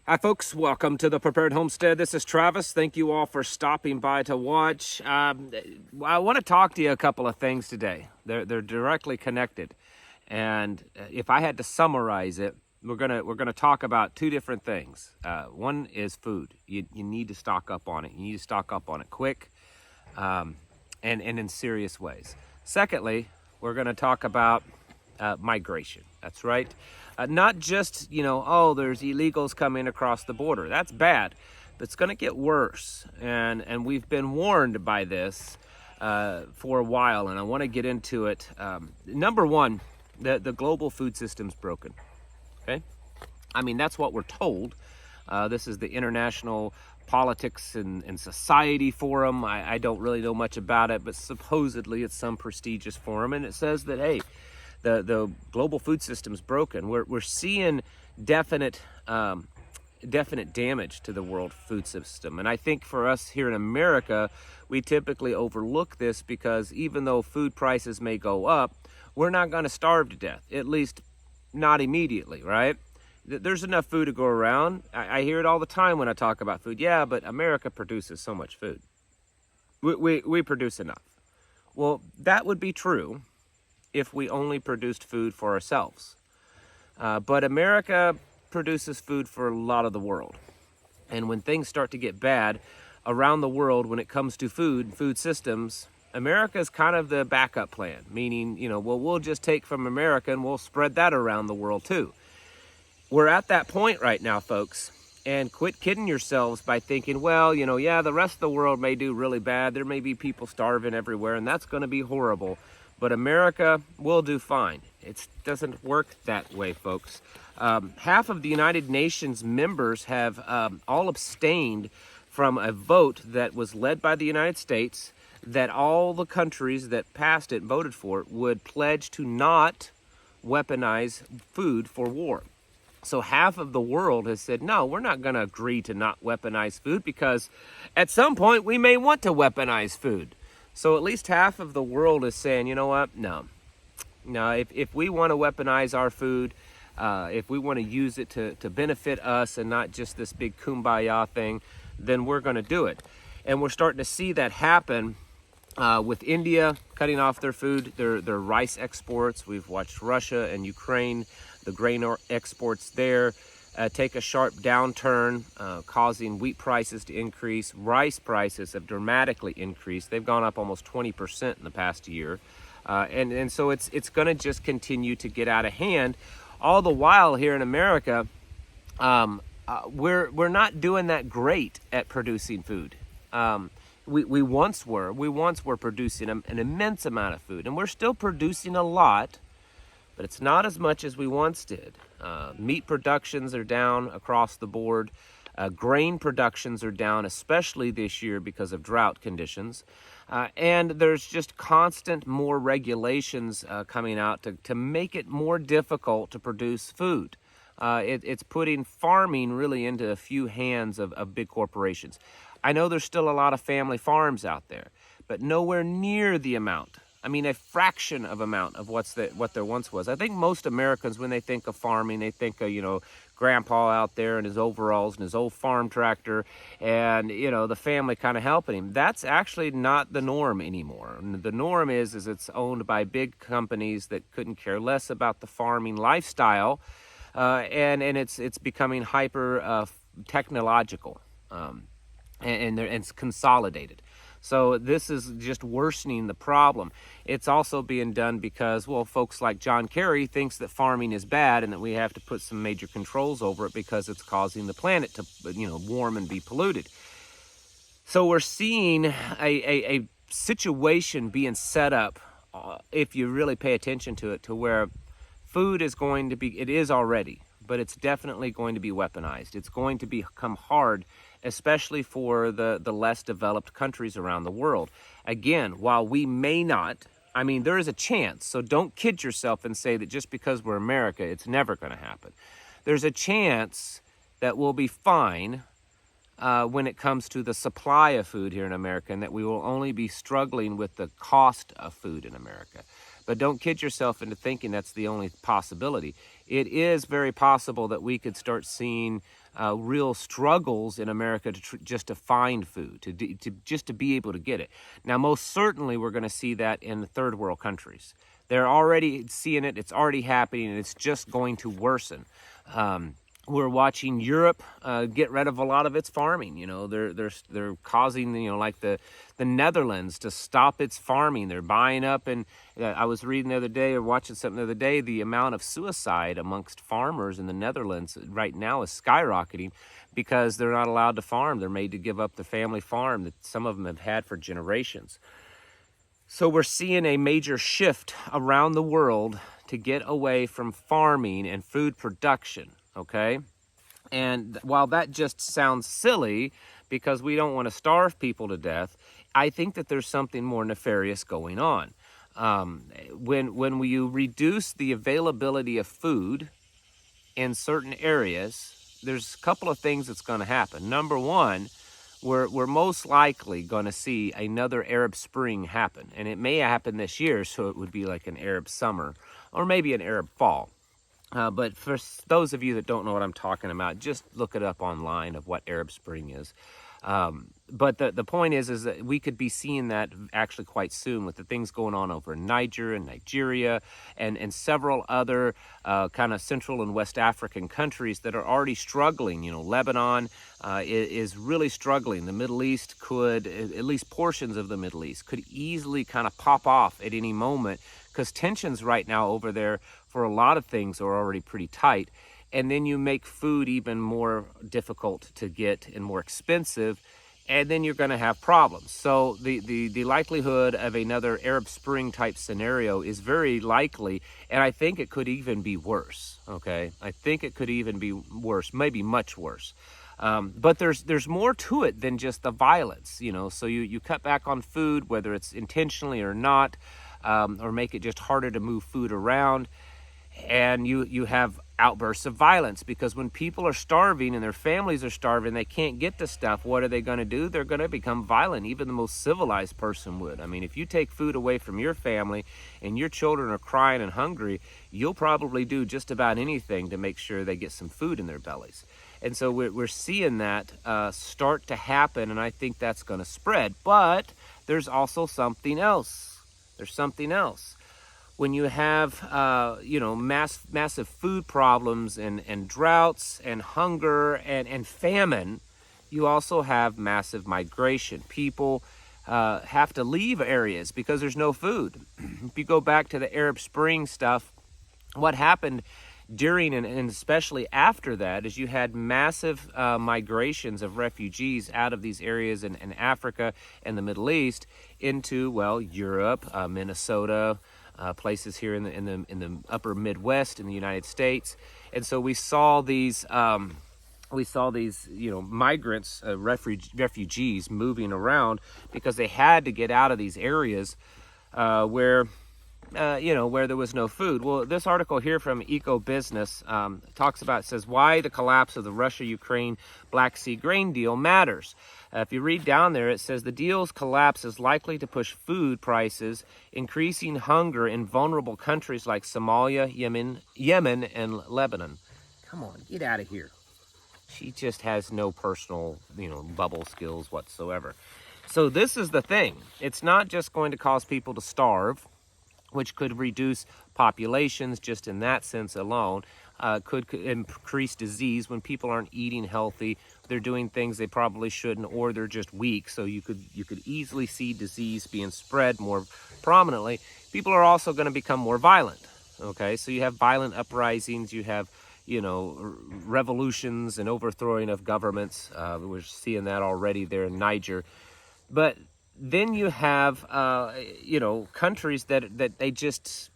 Hi folks, welcome to the Prepared Homestead. This is Travis. Thank you all for stopping by to watch. I want to talk to you a couple of things today. They're directly connected. And if I had to summarize it, we're gonna talk about two different things. One is food. You need to stock up on it. You need to stock up on it quick and in serious ways. Secondly, we're gonna talk about migration. That's right. Not just, there's illegals coming across the border. That's bad. But it's going to get worse. And we've been warned by this for a while, and I want to get into it. Number one, the global food system's broken. Okay? I mean, that's what we're told. This is the International Politics and Society Forum. I don't really know much about it, but supposedly it's some prestigious forum, and it says that, hey, the global food system's broken. We're seeing definite damage to the world food system. And I think for us here in America, we typically overlook this because even though food prices may go up, we're not going to starve to death, at least not immediately, right? There's enough food to go around. I hear it all the time when I talk about food. Yeah, but America produces so much food. We produce enough. Well, that would be true if we only produced food for ourselves. But America produces food for a lot of the world. And when things start to get bad around the world when it comes to food systems, America is kind of the backup plan, meaning, we'll just take from America and we'll spread that around the world too. We're at that point right now, folks, and quit kidding yourselves by thinking, the rest of the world may do really bad. There may be people starving everywhere, and that's going to be horrible. But America will do fine. It doesn't work that way, folks. Half of the United Nations members have all abstained from a vote that was led by the United States that all the countries that passed it, voted for it, would pledge to not weaponize food for war. So half of the world has said, no, we're not going to agree to not weaponize food because at some point we may want to weaponize food. So at least half of the world is saying, you know what, no, if we want to weaponize our food, if we want to use it to benefit us and not just this big kumbaya thing, then we're going to do it. And we're starting to see that happen with India cutting off their food, their rice exports. We've watched Russia and Ukraine, the grain exports there, take a sharp downturn, causing wheat prices to increase. Rice prices have dramatically increased. They've gone up almost 20% in the past year. And so it's going to just continue to get out of hand. All the while here in America, we're not doing that great at producing food. We once were. We once were producing an immense amount of food, and we're still producing a lot, but it's not as much as we once did. Meat productions are down across the board. Grain productions are down, especially this year because of drought conditions. And there's just constant more regulations coming out to make it more difficult to produce food. It's putting farming really into a few hands of big corporations. I know there's still a lot of family farms out there, but nowhere near the amount. I mean, a fraction of amount of what there once was. I think most Americans, when they think of farming, they think of, Grandpa out there in his overalls and his old farm tractor and, the family kind of helping him. That's actually not the norm anymore. And the norm is it's owned by big companies that couldn't care less about the farming lifestyle, and it's becoming hyper technological, and it's consolidated. So this is just worsening the problem. It's also being done because, folks like John Kerry thinks that farming is bad and that we have to put some major controls over it because it's causing the planet to, warm and be polluted. So we're seeing a situation being set up, if you really pay attention to it, to where food is going to be, it is already, but it's definitely going to be weaponized. It's going to become hard, especially for the less developed countries around the world. Again, while we may not, there is a chance, so don't kid yourself and say that just because we're America, it's never going to happen. There's a chance that we'll be fine when it comes to the supply of food here in America, and that we will only be struggling with the cost of food in America. But don't kid yourself into thinking that's the only possibility. It is very possible that we could start seeing real struggles in America just to find food, just to be able to get it. Now, most certainly, we're going to see that in the third world countries. They're already seeing it. It's already happening, and it's just going to worsen. We're watching Europe get rid of a lot of its farming. You know, they're causing, you know, like the Netherlands to stop its farming. They're buying up, and I was reading the other day or watching something the other day, the amount of suicide amongst farmers in the Netherlands right now is skyrocketing because they're not allowed to farm. They're made to give up the family farm that some of them have had for generations. So we're seeing a major shift around the world to get away from farming and food production. Okay, and while that just sounds silly because we don't want to starve people to death, I think that there's something more nefarious going on. When you reduce the availability of food in certain areas, there's a couple of things that's going to happen. Number one, we're most likely going to see another Arab Spring happen, and it may happen this year, so it would be like an Arab summer or maybe an Arab fall. But for those of you that don't know what I'm talking about, just look it up online of what Arab Spring is. But the point is that we could be seeing that actually quite soon with the things going on over in Niger and Nigeria and several other kind of Central and West African countries that are already struggling. You know, Lebanon is really struggling. The Middle East could, at least portions of the Middle East, could easily kind of pop off at any moment because tensions right now over there for a lot of things are already pretty tight. And then you make food even more difficult to get and more expensive, and then you're going to have problems. So the likelihood of another Arab Spring type scenario is very likely, and I think it could even be worse, okay? I think it could even be worse, maybe much worse. But there's more to it than just the violence, you know? So you cut back on food, whether it's intentionally or not, or make it just harder to move food around. And you have outbursts of violence because when people are starving and their families are starving, they can't get to stuff. What are they going to do? They're going to become violent. Even the most civilized person would. I mean, if you take food away from your family and your children are crying and hungry, you'll probably do just about anything to make sure they get some food in their bellies. And so we're seeing that start to happen, and I think that's going to spread. But there's also something else. There's something else. When you have, massive food problems and droughts and hunger and famine, you also have massive migration. People have to leave areas because there's no food. If you go back to the Arab Spring stuff, what happened during and especially after that is you had massive migrations of refugees out of these areas in Africa and the Middle East into, well, Europe, Minnesota, places here in the upper Midwest in the United States. And so we saw these migrants, refugees moving around because they had to get out of these areas where there was no food. Well, this article here from Eco Business says why the collapse of the Russia-Ukraine Black Sea grain deal matters. If you read down there, it says the deal's collapse is likely to push food prices, increasing hunger in vulnerable countries like Somalia, Yemen, and Lebanon. Come on, get out of here. She just has no personal, bubble skills whatsoever. So this is the thing. It's not just going to cause people to starve, which could reduce populations just in that sense alone, could increase disease when people aren't eating healthy. They're doing things they probably shouldn't, or they're just weak. So you could easily see disease being spread more prominently. People are also going to become more violent. Okay, so you have violent uprisings, you have revolutions and overthrowing of governments. We're seeing that already there in Niger. But then you have, countries that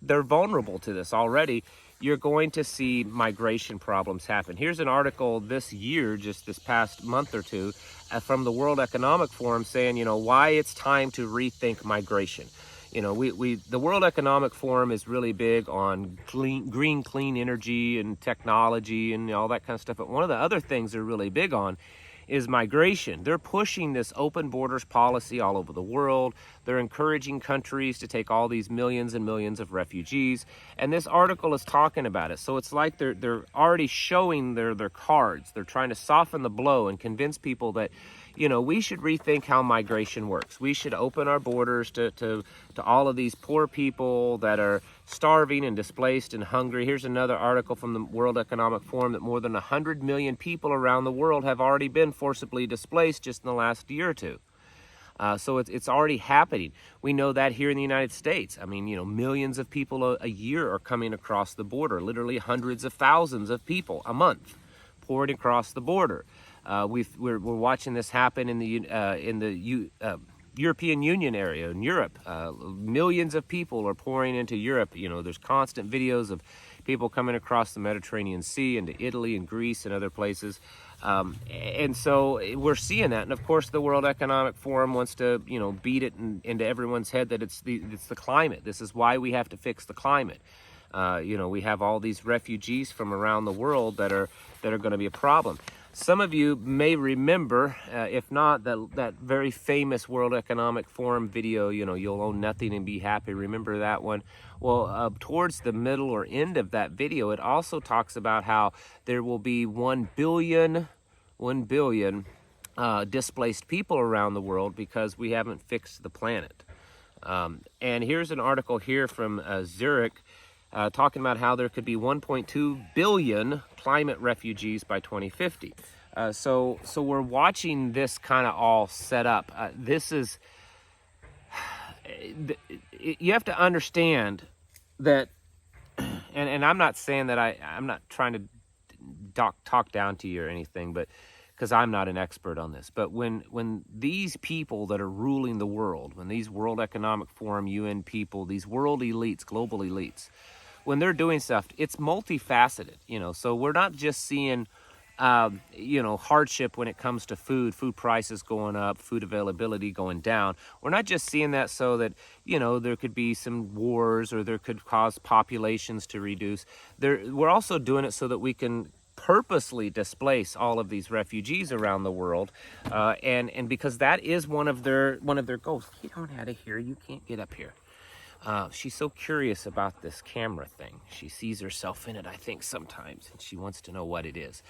they're vulnerable to this already. You're going to see migration problems happen. Here's an article this year, just this past month or two, from the World Economic Forum saying, why it's time to rethink migration. The World Economic Forum is really big on clean energy and technology and all that kind of stuff. But one of the other things they're really big on is migration. They're pushing this open borders policy all over the world. They're encouraging countries to take all these millions and millions of refugees. And this article is talking about it. So it's like they're already showing their cards. They're trying to soften the blow and convince people that, you know, we should rethink how migration works. We should open our borders to all of these poor people that are starving and displaced and hungry. Here's another article from the World Economic Forum that more than 100 million people around the world have already been forcibly displaced just in the last year or two. So it's already happening. We know that here in the United States. I mean, you know, millions of people a year are coming across the border, literally hundreds of thousands of people a month pouring across the border. We're watching this happen in the European Union area in Europe. Millions of people are pouring into Europe. You know, there's constant videos of people coming across the Mediterranean Sea into Italy and Greece and other places. And so we're seeing that. And of course, the World Economic Forum wants to, you know, beat it into everyone's head that it's the climate. This is why we have to fix the climate. You know, we have all these refugees from around the world that are going to be a problem. Some of you may remember, if not, that very famous World Economic Forum video, you know, you'll own nothing and be happy. Remember that one? Well, towards the middle or end of that video, it also talks about how there will be 1 billion displaced people around the world because we haven't fixed the planet. And here's an article here from Zurich talking about how there could be 1.2 billion climate refugees by 2050. So we're watching this kind of all set up. This is, you have to understand that, and I'm not saying that I'm not trying to talk down to you or anything, but because I'm not an expert on this. But when these people that are ruling the world, when these World Economic Forum, UN people, these world elites, global elites, when they're doing stuff, it's multifaceted, you know. So we're not just seeing, you know, hardship when it comes to food prices going up, food availability going down. We're not just seeing that so that, you know, there could be some wars or there could cause populations to reduce. We're also doing it so that we can purposely displace all of these refugees around the world, and because that is one of their goals. Get on out of here! You can't get up here. She's so curious about this camera thing. She sees herself in it, I think, sometimes, and she wants to know what it is.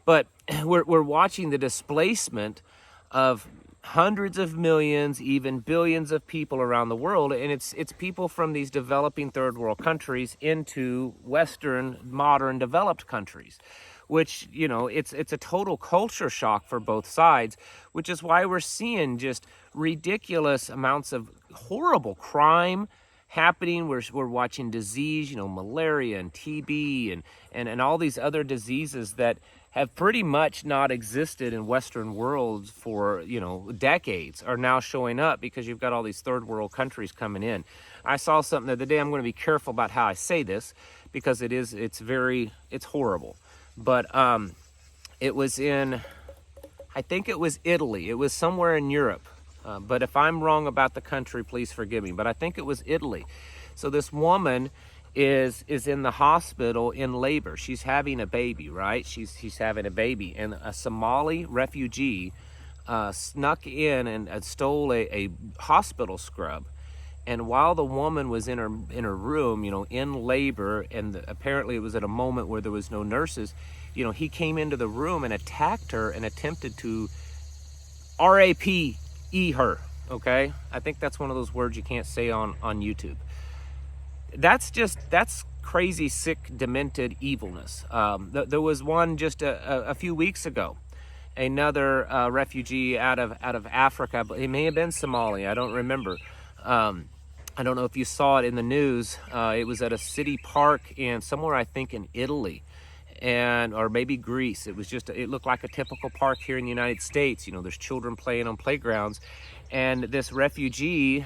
But we're watching the displacement of hundreds of millions, even billions of people around the world, and it's people from these developing third world countries into Western, modern, developed countries, which, you know, it's a total culture shock for both sides, which is why we're seeing just ridiculous amounts of horrible crime happening. We're watching disease, you know, malaria and TB and all these other diseases that have pretty much not existed in Western worlds for, you know, decades are now showing up because you've got all these third world countries coming in. I saw something the other day. I'm going to be careful about how I say this because it's horrible. But it was in, I think it was Italy. It was somewhere in Europe. But if I'm wrong about the country, please forgive me. But I think it was Italy. So this woman is in the hospital in labor. She's having a baby, right? She's having a baby. And a Somali refugee snuck in and stole a hospital scrub. And while the woman was in her room, you know, in labor, and apparently it was at a moment where there was no nurses, you know, he came into the room and attacked her and attempted to RAPE her, okay? I think that's one of those words you can't say on YouTube. That's crazy, sick, demented evilness. There was one just a few weeks ago, another refugee out of Africa, but it may have been Somalia, I don't remember. I don't know if you saw it in the news. It was at a city park in somewhere, I think, in Italy, or maybe Greece. It looked like a typical park here in the United States. You know, there's children playing on playgrounds, and this refugee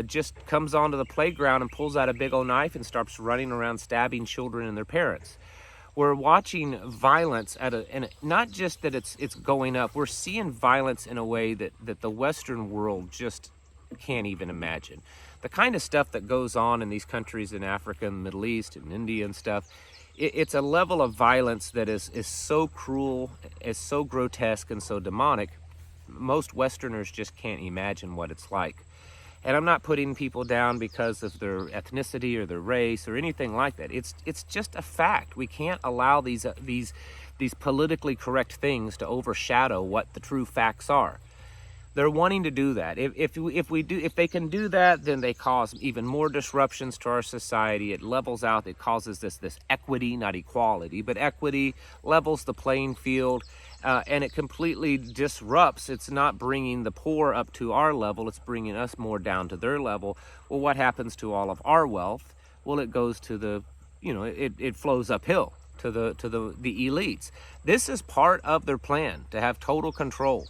just comes onto the playground and pulls out a big old knife and starts running around stabbing children and their parents. We're watching violence and not just that it's going up. We're seeing violence in a way that the Western world just can't even imagine. The kind of stuff that goes on in these countries in Africa and the Middle East and India and stuff, it's a level of violence that is so cruel, is so grotesque and so demonic. Most Westerners just can't imagine what it's like. And I'm not putting people down because of their ethnicity or their race or anything like that. It's just a fact. We can't allow these politically correct things to overshadow what the true facts are. They're wanting to do that. If they can do that, then they cause even more disruptions to our society. It levels out. It causes this equity, not equality, but equity, levels the playing field, and it completely disrupts. It's not bringing the poor up to our level. It's bringing us more down to their level. Well, what happens to all of our wealth? Well, it goes to the, it flows uphill to the elites. This is part of their plan to have total control.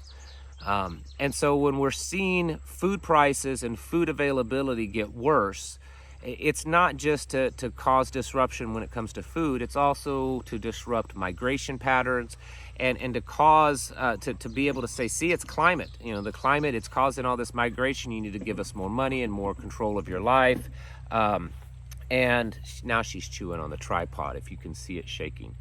And so when we're seeing food prices and food availability get worse, it's not just to cause disruption when it comes to food, it's also to disrupt migration patterns and to cause, to be able to say, see, it's climate. The climate, it's causing all this migration. You need to give us more money and more control of your life. And now she's chewing on the tripod, if you can see it shaking.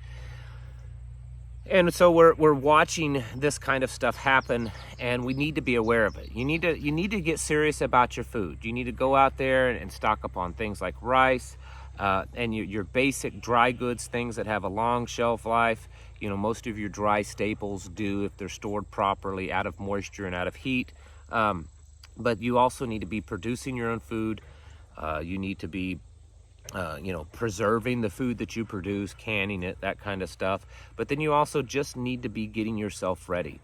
And so we're watching this kind of stuff happen, and we need to be aware of it. You need to get serious about your food. You need to go out there and stock up on things like rice, and your basic dry goods, things that have a long shelf life. Most of your dry staples do if they're stored properly, out of moisture and out of heat. But you also need to be producing your own food. You need to be preserving the food that you produce, canning it, that kind of stuff. But then you also just need to be getting yourself ready.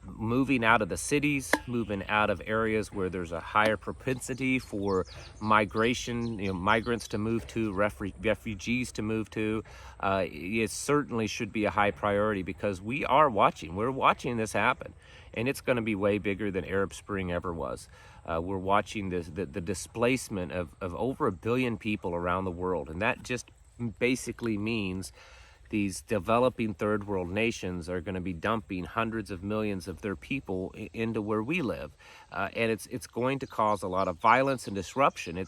Moving out of the cities, moving out of areas where there's a higher propensity for migration, migrants to move to, refugees to move to, it certainly should be a high priority, because we're watching this happen. And it's going to be way bigger than Arab Spring ever was. We're watching the displacement of over 1 billion people around the world. And that just basically means these developing third world nations are going to be dumping hundreds of millions of their people into where we live. And it's going to cause a lot of violence and disruption.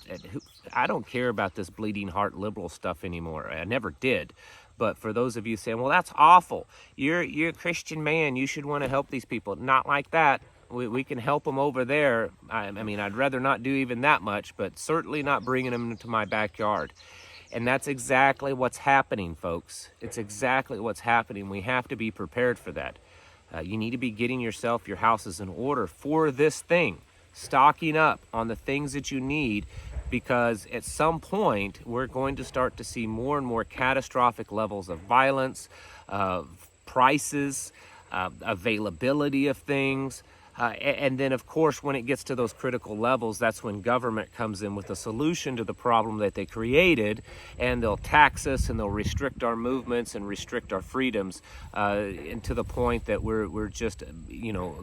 I don't care about this bleeding heart liberal stuff anymore. I never did. But for those of you saying, well, that's awful. You're a Christian man. You should want to help these people. Not like that. We can help them over there. I mean, I'd rather not do even that much, but certainly not bringing them into my backyard. And that's exactly what's happening, folks. It's exactly what's happening. We have to be prepared for that. You need to be getting your houses in order for this thing. Stocking up on the things that you need, because at some point we're going to start to see more and more catastrophic levels of violence, prices, availability of things. And then, of course, when it gets to those critical levels, that's when government comes in with a solution to the problem that they created, and they'll tax us and they'll restrict our movements and restrict our freedoms, and to the point that we're just,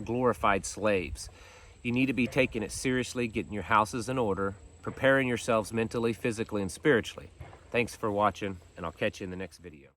glorified slaves. You need to be taking it seriously, getting your houses in order, preparing yourselves mentally, physically, and spiritually. Thanks for watching, and I'll catch you in the next video.